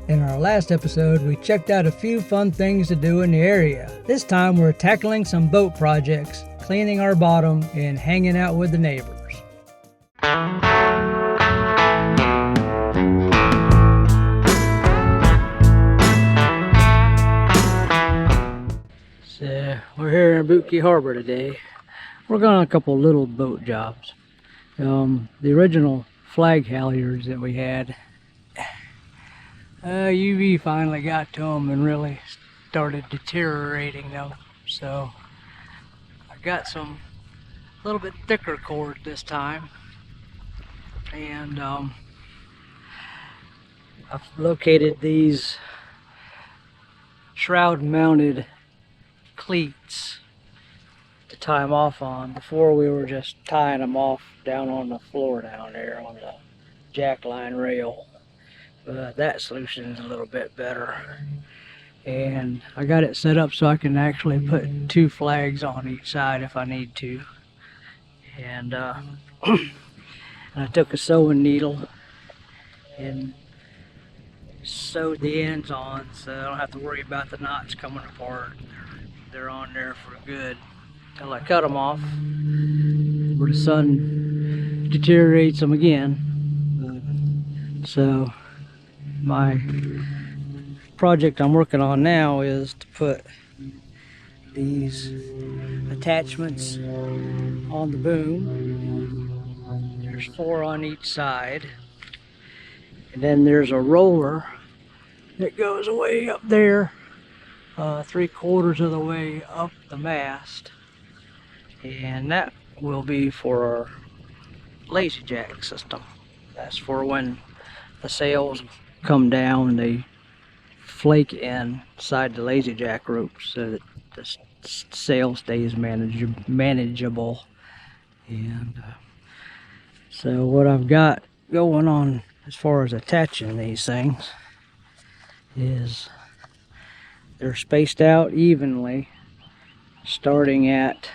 In our last episode, we checked out a few fun things to do in the area. This time we're tackling some boat projects, cleaning our bottom, and hanging out with the neighbors. So we're here in Bootkie Harbor today. We're going on a couple little boat jobs. The original flag halyards that we had, UV finally got to them and really started deteriorating them. So I got some a little bit thicker cord this time, and I've located these shroud mounted cleats to tie them off on. Before we were just tying them off down on the floor down there on the jack line rail, but that solution is a little bit better, and I got it set up so I can actually put two flags on each side if I need to. And and I took a sewing needle and sewed the ends on so I don't have to worry about the knots coming apart. They're on there for good until I cut them off, where the sun deteriorates them again. So my project I'm working on now is to put these attachments on the boom. There's 4 on each side, and then there's a roller that goes way up there, 3/4 of the way up the mast, and that will be for our lazy jack system. That's for when the sails come down, they flake inside the lazy jack rope so that the sail stays manageable. And so what I've got going on as far as attaching these things is they're spaced out evenly, starting at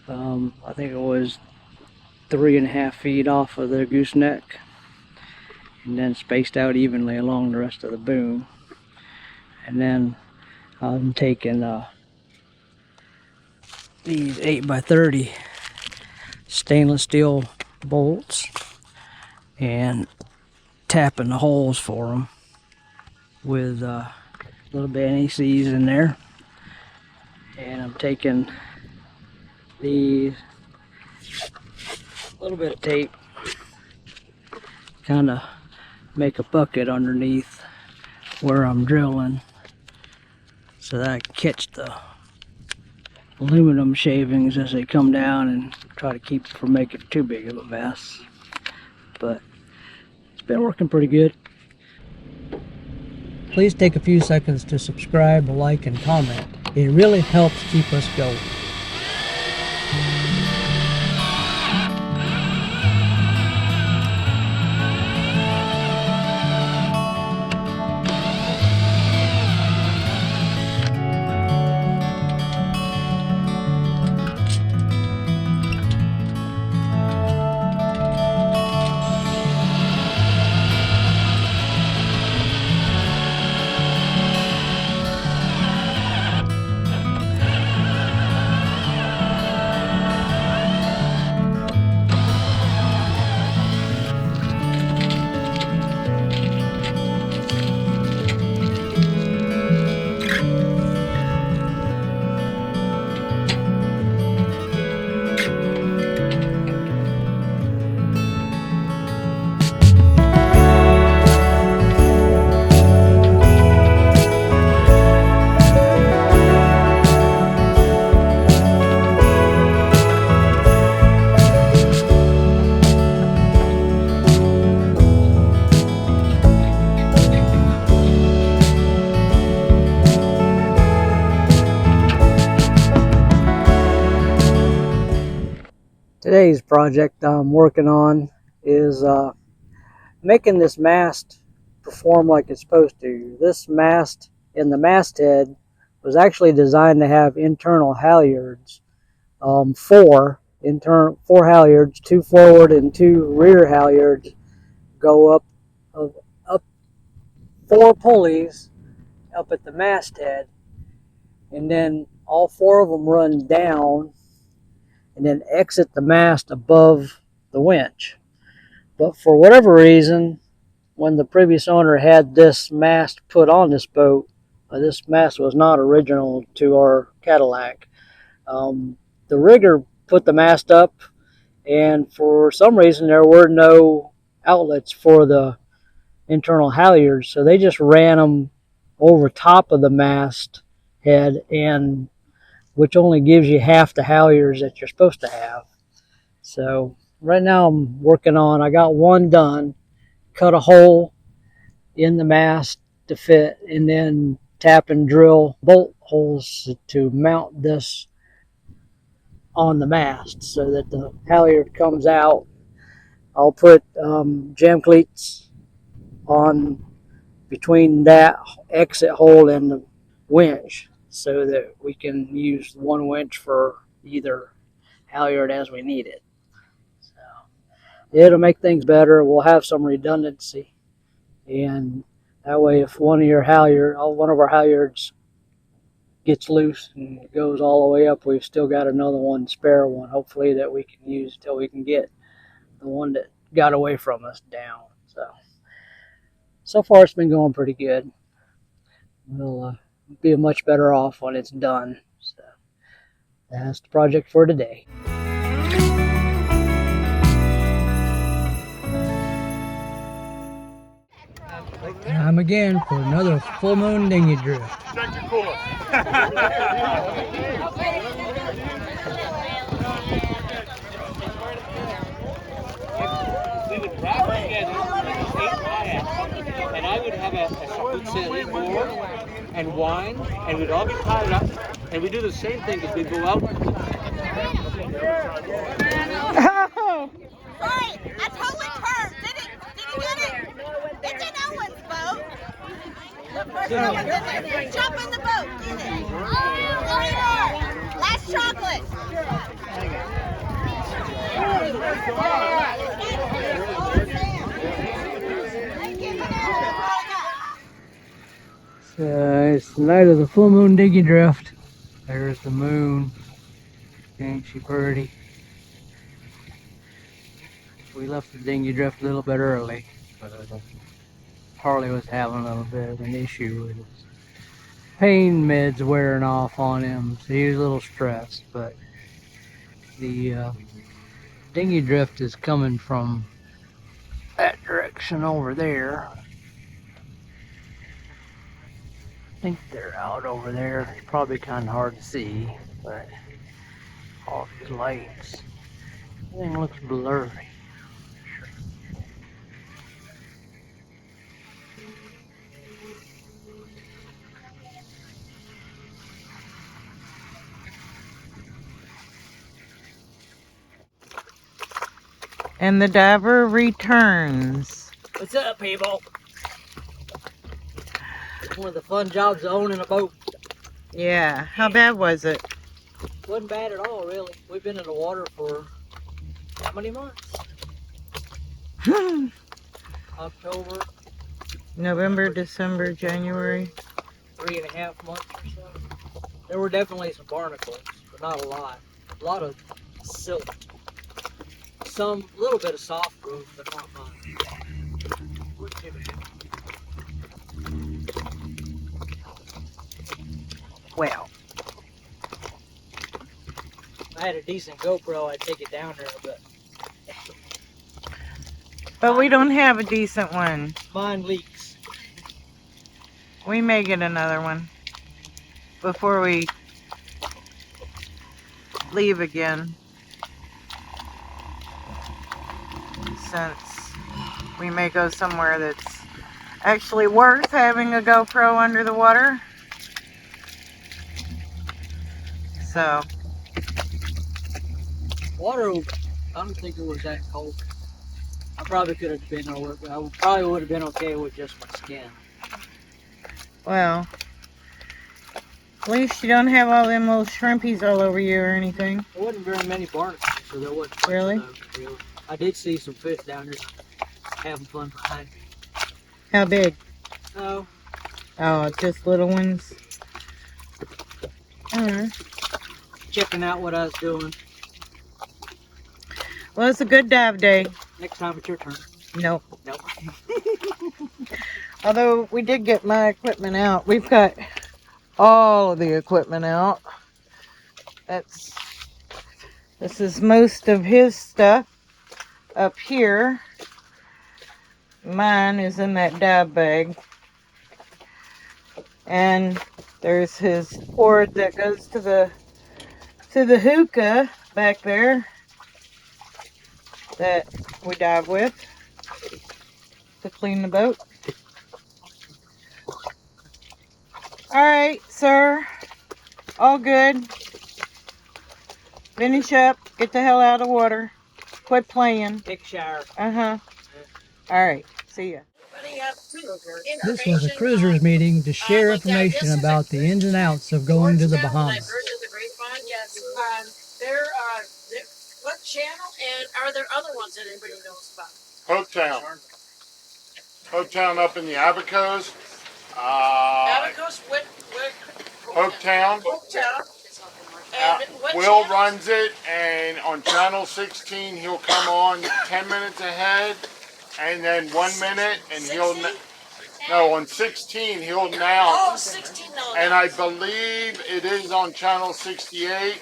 I think it was 3.5 feet off of the gooseneck, and then spaced out evenly along the rest of the boom. And then I'm taking these 8x30 stainless steel bolts and tapping the holes for them with a little bit of NECs in there. And I'm taking these, a little bit of tape, kind of make a bucket underneath where I'm drilling so that I can catch the aluminum shavings as they come down and try to keep it from making too big of a mess. But it's been working pretty good. Please take a few seconds to subscribe, like, and comment. It really helps keep us going. Today's project I'm working on is making this mast perform like it's supposed to. This mast in the masthead was actually designed to have internal halyards, four halyards, 2 forward and 2 rear halyards go up 4 pulleys up at the masthead, and then all 4 of them run down and then exit the mast above the winch. But for whatever reason, when the previous owner had this mast put on this boat, this mast was not original to our Cadillac. The rigger put the mast up, and for some reason there were no outlets for the internal halyards, so they just ran them over top of the mast head, and which only gives you half the halyards that you're supposed to have. So right now I'm working on, I got one done, cut a hole in the mast to fit, and then tap and drill bolt holes to mount this on the mast so that the halyard comes out. I'll put jam cleats on between that exit hole and the winch so that we can use one winch for either halyard as we need it. So it'll make things better. We'll have some redundancy, and that way if one of our halyards gets loose and goes all the way up, we've still got another one, spare one, hopefully, that we can use till we can get the one that got away from us down. So far it's been going pretty good. We'll be much better off when it's done. So that's the project for today. Time again for another full moon dinghy drift. Check your course. We would wrap together 8 kayaks, and I would have a board and wine, and we'd all be tied up, and we do the same thing as we go out. Oh! Sorry, I totally turned. Did you get it? It's in Owen's boat. The first one was in there. Jump in the boat. Get it. Later. Last chocolate. It's the night of the full moon dinghy drift. There's the moon. Ain't she pretty? We left the dinghy drift a little bit early, but Harley was having a little bit of an issue with his pain meds wearing off on him, so he was a little stressed. But the dinghy drift is coming from that direction over there. I think they're out over there. It's probably kind of hard to see, but all these lights, everything looks blurry. And the diver returns. What's up, people? One of the fun jobs of owning a boat. Yeah, how bad was it? Wasn't bad at all, really. We've been in the water for how many months? October. November, December, January. 3.5 months or so. There were definitely some barnacles, but not a lot. A lot of silt. Some little bit of soft growth, but not much. Well, If I had a decent GoPro, I'd take it down there, but we don't have a decent one. mine leaks. We may get another one before we leave again, since we may go somewhere that's actually worth having a GoPro under the water. So Water, I don't think it was that cold. I probably could have been over, but I probably would have been okay with just my skin. well, at least you don't have all them little shrimpies all over you or anything. There wasn't very many barnacles, so there wasn't much Really? of those, really. I did see some fish down there having fun behind me. How big? Oh, Oh, just little ones. checking out what I was doing. Well, it's a good dive day. Next time it's your turn. Nope. Nope. Although we did get my equipment out. We've got all of the equipment out. This is most of his stuff up here. Mine is in that dive bag. And there's his cord that goes to the hookah back there that we dive with to clean the boat. Alright, sir. All good. Finish up. Get the hell out of the water. Quit playing. Take a shower. Alright. See ya. This was a cruisers meeting to share information about the ins and outs of going to the Bahamas. What channel, and are there other ones that anybody knows about? Hopetown. Hopetown up in the Abacos. Abacos, Hopetown. Hopetown. And what Will channel? runs it, and on channel 16 he'll come on 10 minutes ahead, and then 1 minute, and he'll no, on 16 he'll now. Oh, 16 no. And I believe it is on channel 68,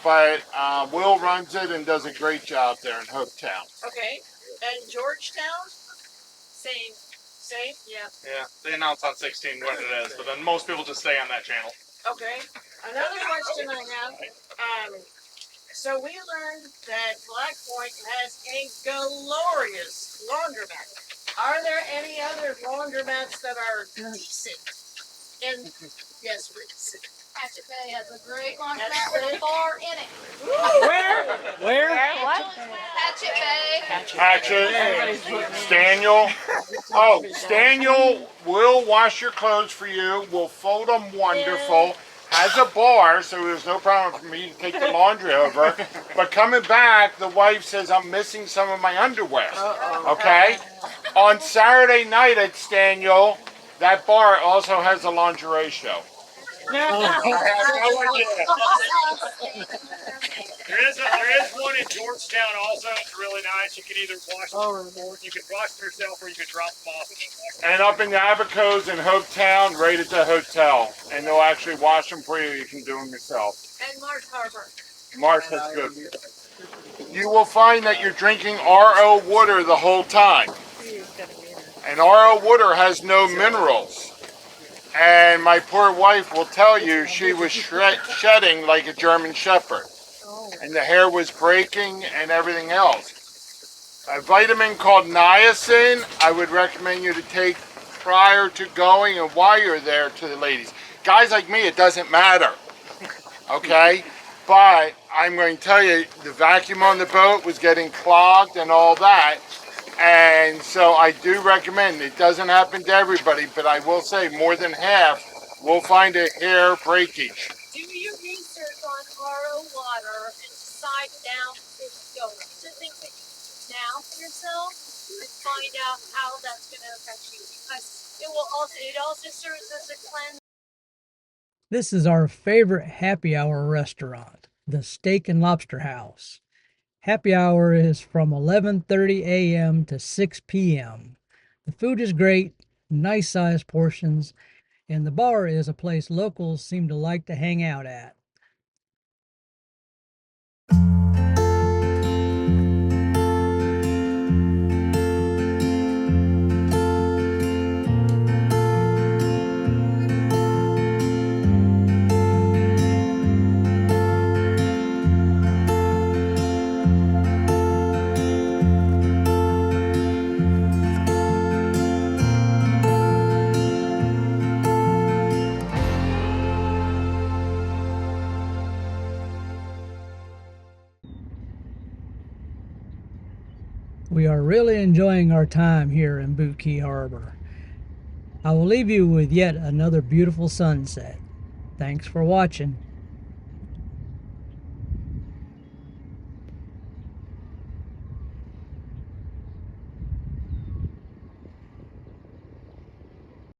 but Will runs it and does a great job there in Hopetown. Okay. And Georgetown? Same. Yeah. Yeah, they announce on 16 what it is, but then most people just stay on that channel. Okay. Another question I have. So we learned that Black Point has a glorious laundromat. Are there any other laundromats that are decent? Yes, please. Hatchet Bay has a great laundromat with a bar in it. Where? What? Hatchet Bay. Hatchet, Staniel. Oh, Staniel will wash your clothes for you, will fold them wonderful, has a bar, so there's no problem for me to take the laundry over. But coming back, the wife says, I'm missing some of my underwear. Okay? On Saturday night at Staniel, that bar also has a lingerie show. I have no idea. There is one in Georgetown also. It's really nice. You can either wash them or you can wash them yourself or you can drop them off. And up in the Abacos in Hopetown, right at the hotel. And they'll actually wash them for you. You can do them yourself. And Marsh Harbor. Marsh, that's good. You will find that you're drinking RO water the whole time. And RO water has no minerals. And my poor wife will tell you she was shedding like a German Shepherd. And the hair was breaking and everything else. A vitamin called niacin, I would recommend you to take prior to going and while you're there to the ladies. Guys like me, it doesn't matter. Okay? But I'm going to tell you, the vacuum on the boat was getting clogged and all that. And so I do recommend, it doesn't happen to everybody, but I will say more than half will find a hair breakage. Do your research on RO water and decide now if you go to think now for yourself and find out how that's going to affect you, because it also serves as a cleanse. This is our favorite happy hour restaurant, the Steak and Lobster House. Happy hour is from 11:30 a.m. to 6 p.m. The food is great, nice sized portions, and the bar is a place locals seem to like to hang out at. We are really enjoying our time here in Boot Key Harbor. I will leave you with yet another beautiful sunset. Thanks for watching.